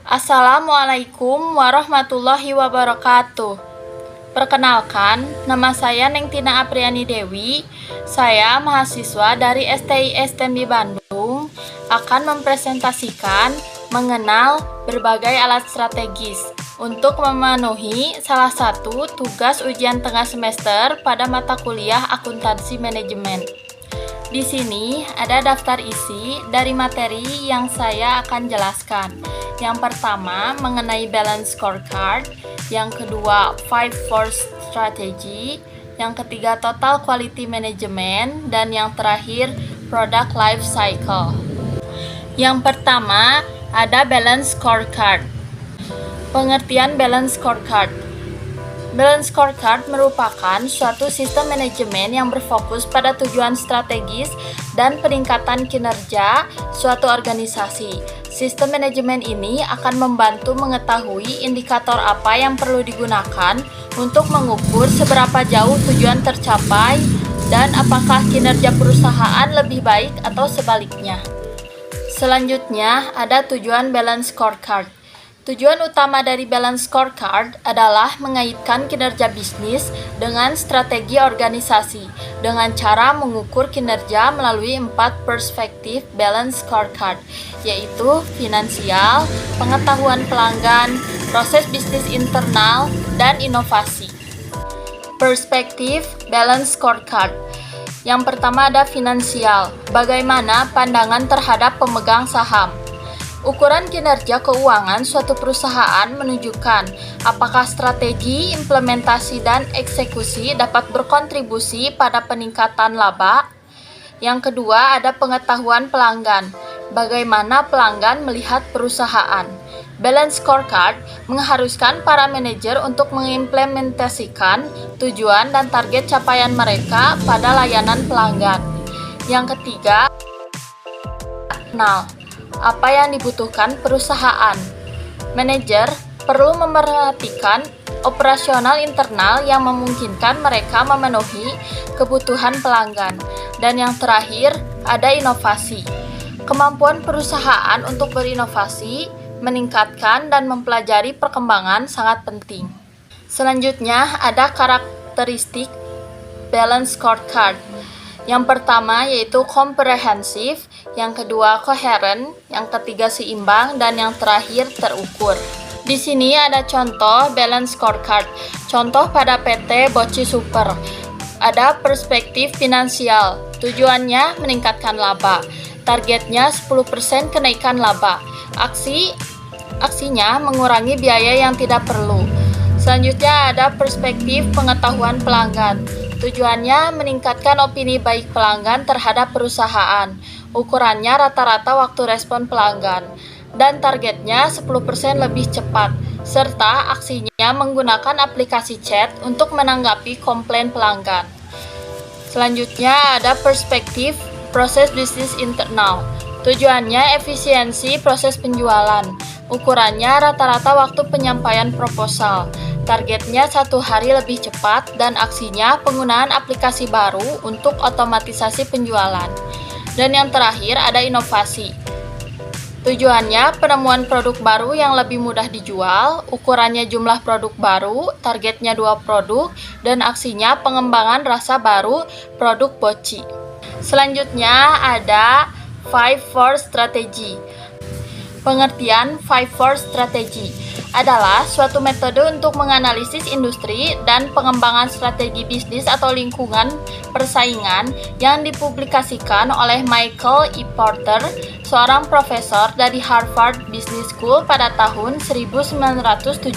Assalamualaikum warahmatullahi wabarakatuh. Perkenalkan, nama saya Neng Tina Apriani Dewi. Saya mahasiswa dari STI STMI Bandung akan mempresentasikan mengenal berbagai alat strategis untuk memenuhi salah satu tugas ujian tengah semester pada mata kuliah akuntansi manajemen. Di sini ada daftar isi dari materi yang saya akan jelaskan. Yang pertama mengenai balance scorecard, yang kedua 5 force strategy, yang ketiga total quality management, dan yang terakhir product life cycle. Yang pertama ada balance scorecard. Pengertian balance scorecard. Balance scorecard merupakan suatu sistem manajemen yang berfokus pada tujuan strategis dan peningkatan kinerja suatu organisasi. Sistem manajemen ini akan membantu mengetahui indikator apa yang perlu digunakan untuk mengukur seberapa jauh tujuan tercapai dan apakah kinerja perusahaan lebih baik atau sebaliknya. Selanjutnya ada tujuan balance scorecard. Tujuan utama dari balance scorecard adalah mengaitkan kinerja bisnis dengan strategi organisasi dengan cara mengukur kinerja melalui 4 perspektif balance scorecard, yaitu finansial, pengetahuan pelanggan, proses bisnis internal, dan inovasi. Perspektif balance scorecard. Yang pertama ada finansial. Bagaimana pandangan terhadap pemegang saham? Ukuran kinerja keuangan suatu perusahaan menunjukkan apakah strategi, implementasi, dan eksekusi dapat berkontribusi pada peningkatan laba. Yang kedua ada pengetahuan pelanggan. Bagaimana pelanggan melihat perusahaan? Balance scorecard mengharuskan para manajer untuk mengimplementasikan tujuan dan target capaian mereka pada layanan pelanggan. Yang ketiga, apa yang dibutuhkan perusahaan? Manajer perlu memperhatikan operasional internal yang memungkinkan mereka memenuhi kebutuhan pelanggan. Dan yang terakhir, ada inovasi. Kemampuan perusahaan untuk berinovasi, meningkatkan dan mempelajari perkembangan sangat penting. Selanjutnya, ada karakteristik balance scorecard. Yang pertama yaitu komprehensif, yang kedua koheren, yang ketiga seimbang, dan yang terakhir terukur. Di sini ada contoh balance scorecard. Contoh pada PT Boci Super. Ada perspektif finansial. Tujuannya meningkatkan laba. Targetnya 10% kenaikan laba. Aksinya mengurangi biaya yang tidak perlu. Selanjutnya ada perspektif pengetahuan pelanggan. Tujuannya meningkatkan opini baik pelanggan terhadap perusahaan. Ukurannya rata-rata waktu respon pelanggan. Dan targetnya 10% lebih cepat. Serta aksinya menggunakan aplikasi chat untuk menanggapi komplain pelanggan. Selanjutnya ada perspektif proses bisnis internal. Tujuannya efisiensi proses penjualan. Ukurannya rata-rata waktu penyampaian proposal. Targetnya 1 hari lebih cepat dan aksinya penggunaan aplikasi baru untuk otomatisasi penjualan. Dan yang terakhir ada inovasi. Tujuannya penemuan produk baru yang lebih mudah dijual, ukurannya jumlah produk baru, targetnya 2 produk, dan aksinya pengembangan rasa baru produk Boci. Selanjutnya ada 5 force strategy. Pengertian 5 force strategy adalah suatu metode untuk menganalisis industri dan pengembangan strategi bisnis atau lingkungan persaingan yang dipublikasikan oleh Michael E. Porter, seorang profesor dari Harvard Business School pada tahun 1979.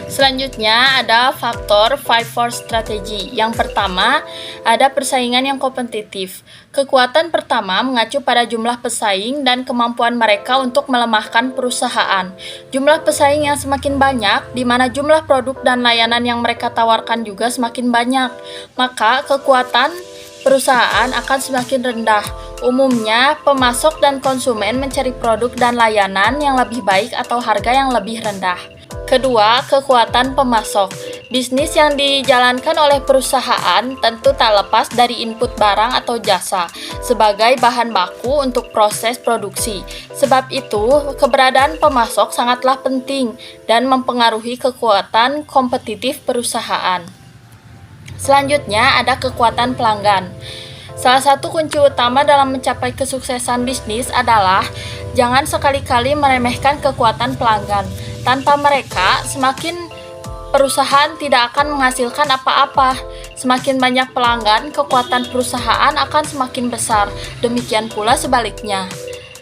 Selanjutnya ada faktor 5 force strategy. Yang pertama, ada persaingan yang kompetitif. Kekuatan pertama mengacu pada jumlah pesaing dan kemampuan mereka untuk melemahkan perusahaan. Jumlah pesaing yang semakin banyak, di mana jumlah produk dan layanan yang mereka tawarkan juga semakin banyak, maka kekuatan perusahaan akan semakin rendah. Umumnya, pemasok dan konsumen mencari produk dan layanan yang lebih baik atau harga yang lebih rendah. Kedua, kekuatan pemasok. Bisnis yang dijalankan oleh perusahaan tentu tak lepas dari input barang atau jasa sebagai bahan baku untuk proses produksi. Sebab itu, keberadaan pemasok sangatlah penting dan mempengaruhi kekuatan kompetitif perusahaan. Selanjutnya ada kekuatan pelanggan. Salah satu kunci utama dalam mencapai kesuksesan bisnis adalah jangan sekali-kali meremehkan kekuatan pelanggan. Tanpa mereka, semakin perusahaan tidak akan menghasilkan apa-apa. Semakin banyak pelanggan, kekuatan perusahaan akan semakin besar. Demikian pula sebaliknya.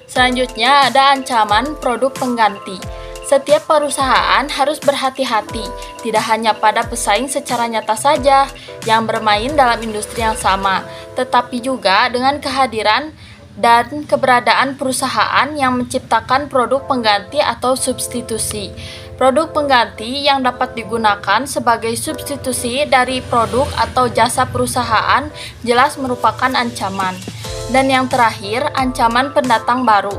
Selanjutnya ada ancaman produk pengganti. Setiap perusahaan harus berhati-hati, tidak hanya pada pesaing secara nyata saja yang bermain dalam industri yang sama, tetapi juga dengan kehadiran dan keberadaan perusahaan yang menciptakan produk pengganti atau substitusi. Produk pengganti yang dapat digunakan sebagai substitusi dari produk atau jasa perusahaan jelas merupakan ancaman. Dan yang terakhir, ancaman pendatang baru.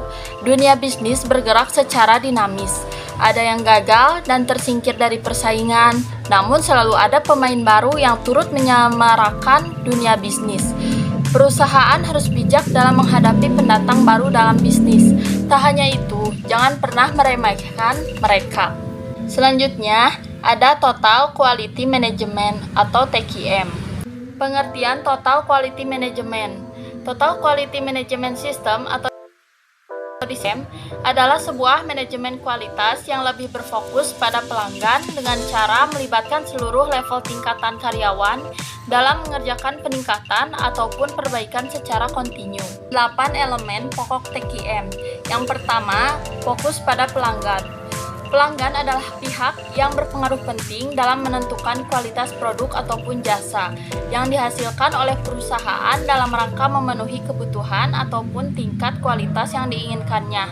Dunia bisnis bergerak secara dinamis. Ada yang gagal dan tersingkir dari persaingan, namun selalu ada pemain baru yang turut menyamarakan dunia bisnis. Perusahaan harus bijak dalam menghadapi pendatang baru dalam bisnis. Tak hanya itu, jangan pernah meremehkan mereka. Selanjutnya, ada Total Quality Management atau TQM. Pengertian Total Quality Management. Total Quality Management System atau TQM adalah sebuah manajemen kualitas yang lebih berfokus pada pelanggan dengan cara melibatkan seluruh level tingkatan karyawan dalam mengerjakan peningkatan ataupun perbaikan secara kontinu. 8 elemen pokok TQM. Yang pertama, fokus pada pelanggan. Pelanggan adalah pihak yang berpengaruh penting dalam menentukan kualitas produk ataupun jasa yang dihasilkan oleh perusahaan dalam rangka memenuhi kebutuhan ataupun tingkat kualitas yang diinginkannya.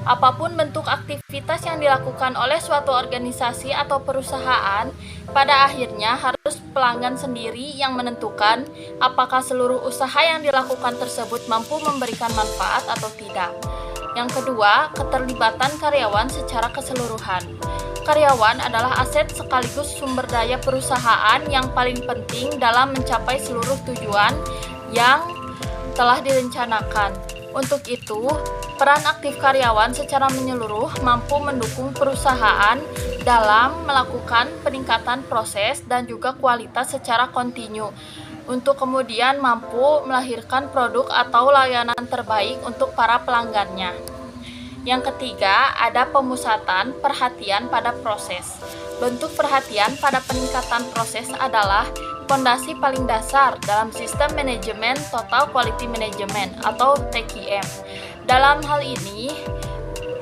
Apapun bentuk aktivitas yang dilakukan oleh suatu organisasi atau perusahaan, pada akhirnya harus pelanggan sendiri yang menentukan apakah seluruh usaha yang dilakukan tersebut mampu memberikan manfaat atau tidak. Yang kedua, keterlibatan karyawan secara keseluruhan. Karyawan adalah aset sekaligus sumber daya perusahaan yang paling penting dalam mencapai seluruh tujuan yang telah direncanakan. Untuk itu, peran aktif karyawan secara menyeluruh mampu mendukung perusahaan dalam melakukan peningkatan proses dan juga kualitas secara kontinu, untuk kemudian mampu melahirkan produk atau layanan terbaik untuk para pelanggannya. Yang ketiga, ada pemusatan perhatian pada proses. Bentuk perhatian pada peningkatan proses adalah fondasi paling dasar dalam sistem manajemen Total Quality Management atau TQM. Dalam hal ini,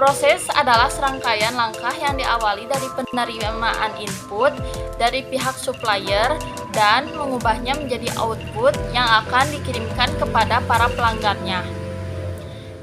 proses adalah serangkaian langkah yang diawali dari penerimaan input dari pihak supplier dan mengubahnya menjadi output yang akan dikirimkan kepada para pelanggannya.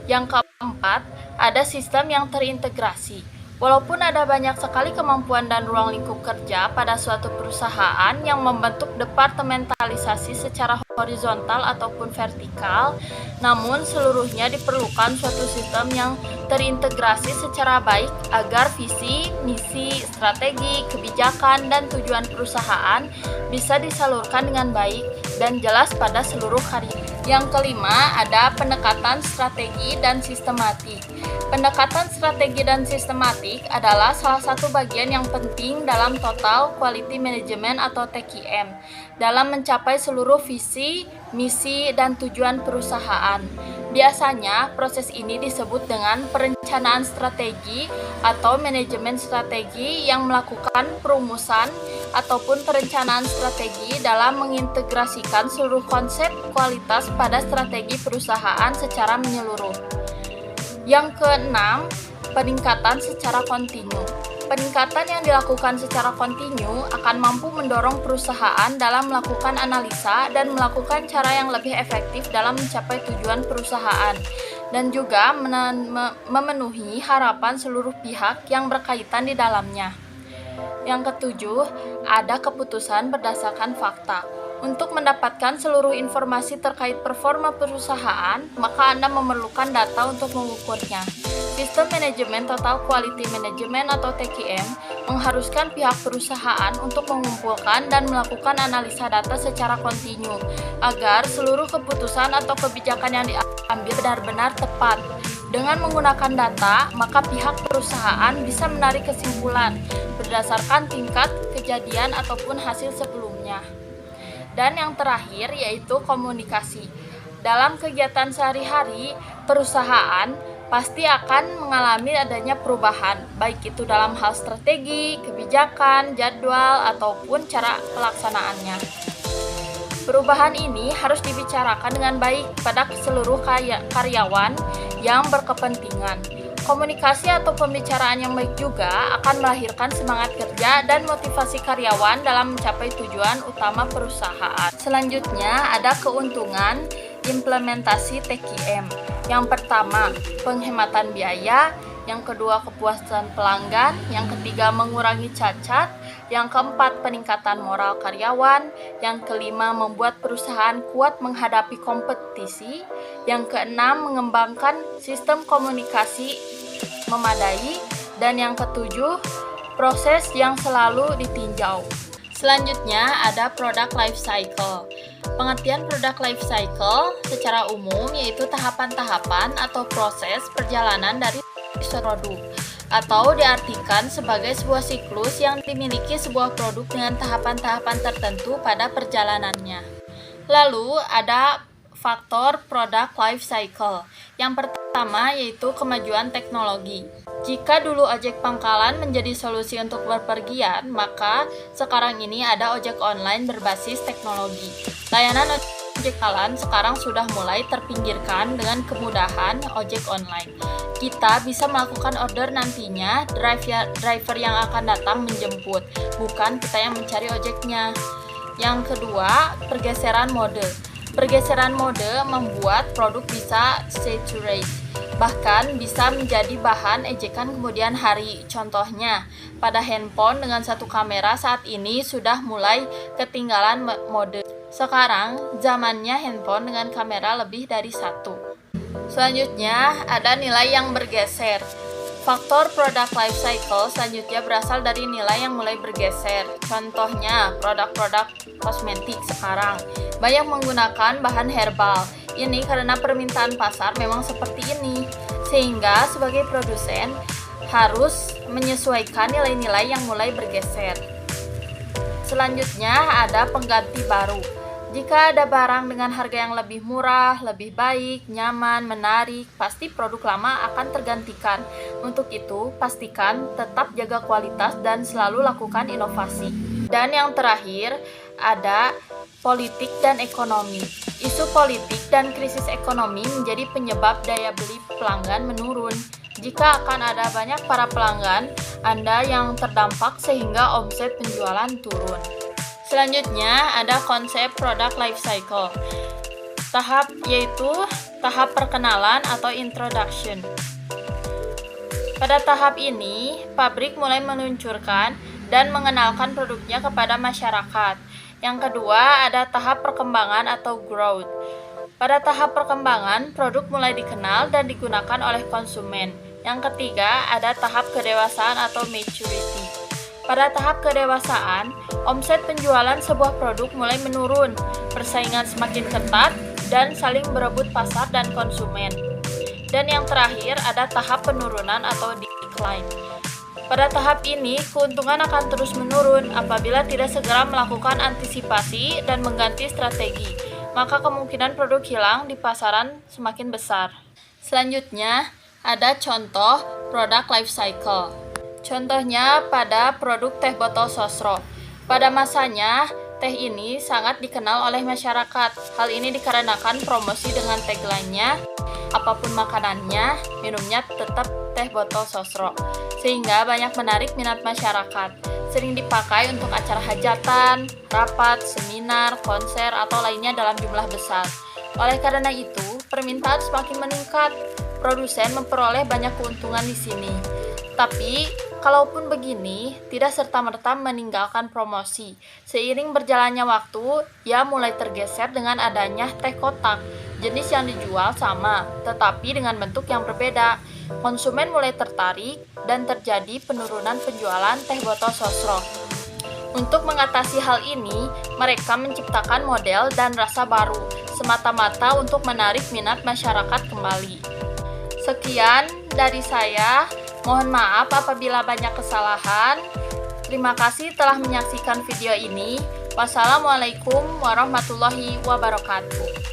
Yang keempat, ada sistem yang terintegrasi. Walaupun ada banyak sekali kemampuan dan ruang lingkup kerja pada suatu perusahaan yang membentuk departementalisasi secara horizontal ataupun vertikal, namun seluruhnya diperlukan suatu sistem yang terintegrasi secara baik agar visi, misi, strategi, kebijakan, dan tujuan perusahaan bisa disalurkan dengan baik dan jelas pada seluruh karyawan. Yang kelima, ada pendekatan strategi dan sistematik. Pendekatan strategi dan sistematik adalah salah satu bagian yang penting dalam Total Quality Management atau TQM dalam mencapai seluruh visi, misi, dan tujuan perusahaan. Biasanya, proses ini disebut dengan perencanaan strategi atau manajemen strategi yang melakukan perumusan ataupun perencanaan strategi dalam mengintegrasikan seluruh konsep kualitas pada strategi perusahaan secara menyeluruh. Yang keenam, peningkatan secara kontinu. Peningkatan yang dilakukan secara kontinu akan mampu mendorong perusahaan dalam melakukan analisa dan melakukan cara yang lebih efektif dalam mencapai tujuan perusahaan dan juga memenuhi harapan seluruh pihak yang berkaitan di dalamnya. Yang ketujuh, ada keputusan berdasarkan fakta. Untuk mendapatkan seluruh informasi terkait performa perusahaan, maka Anda memerlukan data untuk mengukurnya. Sistem Manajemen Total Quality Management atau TQM mengharuskan pihak perusahaan untuk mengumpulkan dan melakukan analisa data secara kontinu agar seluruh keputusan atau kebijakan yang diambil benar-benar tepat. Dengan menggunakan data, maka pihak perusahaan bisa menarik kesimpulan berdasarkan tingkat kejadian ataupun hasil sebelumnya. Dan yang terakhir yaitu komunikasi. Dalam kegiatan sehari-hari, perusahaan pasti akan mengalami adanya perubahan, baik itu dalam hal strategi, kebijakan, jadwal, ataupun cara pelaksanaannya. Perubahan ini harus dibicarakan dengan baik pada seluruh karyawan yang berkepentingan. Komunikasi atau pembicaraan yang baik juga akan melahirkan semangat kerja dan motivasi karyawan dalam mencapai tujuan utama perusahaan. Selanjutnya ada keuntungan implementasi TQM. Yang pertama, penghematan biaya. Yang kedua, kepuasan pelanggan. Yang ketiga, mengurangi cacat. Yang keempat, peningkatan moral karyawan. Yang kelima, membuat perusahaan kuat menghadapi kompetisi. Yang keenam, mengembangkan sistem komunikasi memadai. Dan yang ketujuh, proses yang selalu ditinjau. Selanjutnya ada product life cycle. Pengertian product life cycle secara umum yaitu tahapan-tahapan atau proses perjalanan dari produk, atau diartikan sebagai sebuah siklus yang dimiliki sebuah produk dengan tahapan-tahapan tertentu pada perjalanannya. Lalu ada faktor product life cycle. Yang pertama yaitu kemajuan teknologi. Jika dulu ojek pangkalan menjadi solusi untuk bepergian, maka sekarang ini ada ojek online berbasis teknologi. Layanan ojek pangkalan sekarang sudah mulai terpinggirkan dengan kemudahan ojek online. Kita bisa melakukan order nantinya, driver yang akan datang menjemput, bukan kita yang mencari ojeknya. Yang kedua, pergeseran mode. Pergeseran mode membuat produk bisa saturate, bahkan bisa menjadi bahan ejekan kemudian hari. Contohnya, pada handphone dengan satu kamera saat ini sudah mulai ketinggalan mode. Sekarang, zamannya handphone dengan kamera lebih dari satu. Selanjutnya, ada nilai yang bergeser. Faktor product life cycle selanjutnya berasal dari nilai yang mulai bergeser. Contohnya, produk-produk kosmetik sekarang banyak menggunakan bahan herbal. Ini karena permintaan pasar memang seperti ini, sehingga sebagai produsen harus menyesuaikan nilai-nilai yang mulai bergeser. Selanjutnya ada pengganti baru. Jika ada barang dengan harga yang lebih murah, lebih baik, nyaman, menarik, pasti produk lama akan tergantikan. Untuk itu, pastikan tetap jaga kualitas dan selalu lakukan inovasi. Dan yang terakhir, ada politik dan ekonomi. Isu politik dan krisis ekonomi menjadi penyebab daya beli pelanggan menurun. Jika akan ada banyak para pelanggan, Anda yang terdampak sehingga omset penjualan turun. Selanjutnya ada konsep product life cycle. Yaitu tahap perkenalan atau introduction. Pada tahap ini, pabrik mulai meluncurkan dan mengenalkan produknya kepada masyarakat. Yang kedua, ada tahap perkembangan atau growth. Pada tahap perkembangan, produk mulai dikenal dan digunakan oleh konsumen. Yang ketiga, ada tahap kedewasaan atau maturity. Pada tahap kedewasaan, omset penjualan sebuah produk mulai menurun, persaingan semakin ketat, dan saling berebut pasar dan konsumen. Dan yang terakhir, ada tahap penurunan atau decline. Pada tahap ini, keuntungan akan terus menurun apabila tidak segera melakukan antisipasi dan mengganti strategi, maka kemungkinan produk hilang di pasaran semakin besar. Selanjutnya, ada contoh product life cycle. Contohnya pada produk teh botol Sosro. Pada masanya, teh ini sangat dikenal oleh masyarakat. Hal ini dikarenakan promosi dengan tagline-nya, apapun makanannya, minumnya tetap teh botol Sosro, sehingga banyak menarik minat masyarakat. Sering dipakai untuk acara hajatan, rapat, seminar, konser, atau lainnya dalam jumlah besar. Oleh karena itu, permintaan semakin meningkat. Produsen memperoleh banyak keuntungan di sini. Tapi, kalaupun begini, tidak serta-merta meninggalkan promosi. Seiring berjalannya waktu, ia mulai tergeser dengan adanya teh kotak. Jenis yang dijual sama, tetapi dengan bentuk yang berbeda. konsumen mulai tertarik dan terjadi penurunan penjualan teh botol sosro. Untuk mengatasi hal ini, mereka menciptakan model dan rasa baru, semata-mata untuk menarik minat masyarakat kembali. Sekian dari saya, mohon maaf apabila banyak kesalahan. Terima kasih telah menyaksikan video ini. Wassalamualaikum warahmatullahi wabarakatuh.